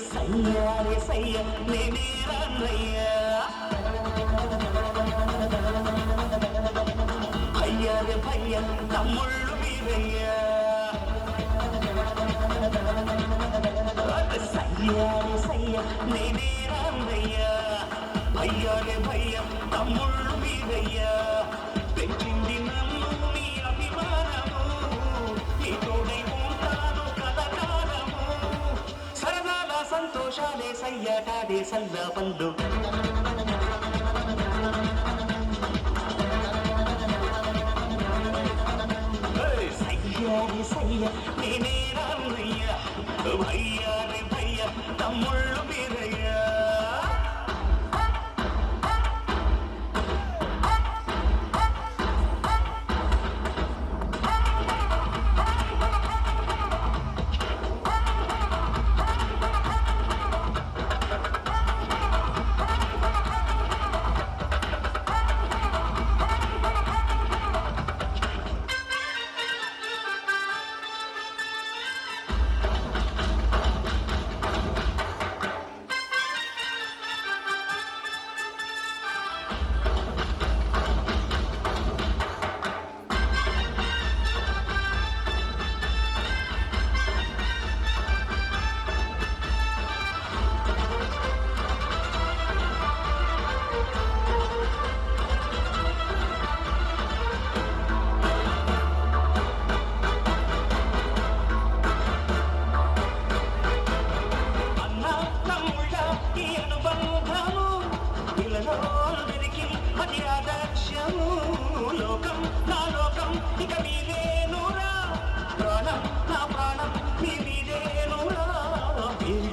సయ్యారే సయ్య నేనే రాన్నయ్యా భయ్యారే భయ్య తమ్ముళ్ళు మీరయ్యా సయ్యారే సయ్య నేనే రాన్నయ్యా భయ్యారే భయ్య తమ్ముళ్ళు మీరయ్యా పెంచింది నన్ను మీ అభిమానము మీ తోడై ఉంటాను కలకాలము సరదాల సంతోషాలే సయ్యాటాడే సల్లా పండు సయ్యారే సయ్య నేనే రాన్నయ్యా భయ్యారే భయ్య తమ్ముళ్ళు మీరయ్యా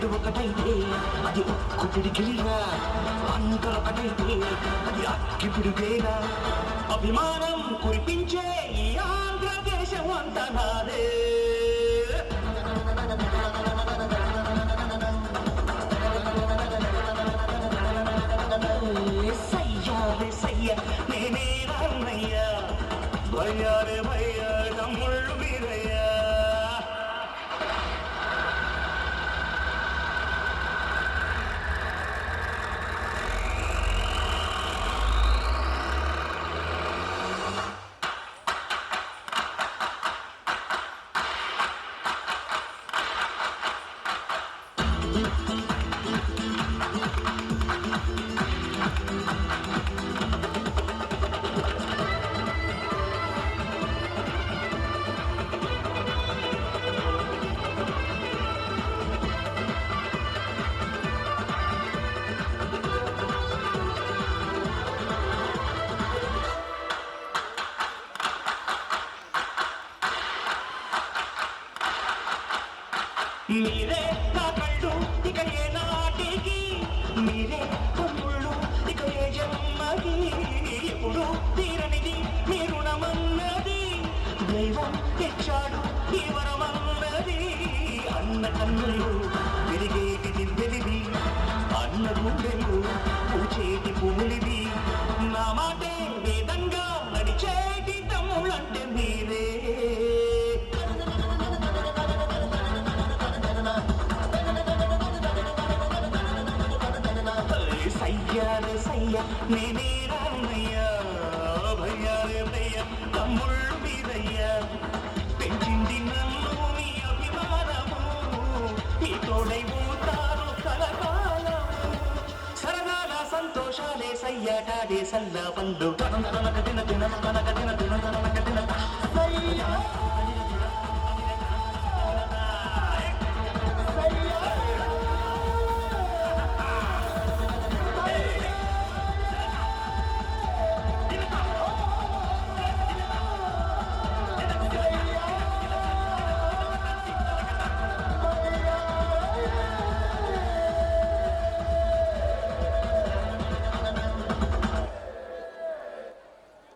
ఒకటైతే అది ఒక్కుపిడికిరా అంతరొకటైతే అది అక్కిపిడికేనా అభిమానం కురిపించే ఈ ఆంధ్రదేశం అంతా నాదే సయ్యారే సయ్య నేనే రాన్నయ్యా భయ్యారే భయ్య తమ్ముళ్ళు మీరయ్యా మీరే నా కళ్ళు ఇక ఏ నాటికి మీరే తమ్ముళ్ళు ఇక ఏ జన్మకి ఎప్పుడు తీరనిది మీ రుణమన్నది దైవం తెచ్చాడు ఈ వరమన్నది అన్న కన్నులు పెరిగేటి దివ్యలివి అన్న గుండెలు పూచేటి పువ్వులివి నా మాటే వేదంగా నడిచేటి తమ్ముళ్ళంటే మీరే సయ్యారే సయ్య నేనే రాన్నయ్యా భయ్యారే భయ్య తమ్ముళ్ళు మీరయ్యా పెంచింది నన్ను మీ అభిమానము మీ తోడై ఉంటారు కలకాలము సరదాల సంతోషాలే సయ్యాటాడే సల్లా పండు కనక దిన దిన కనక దిన దిన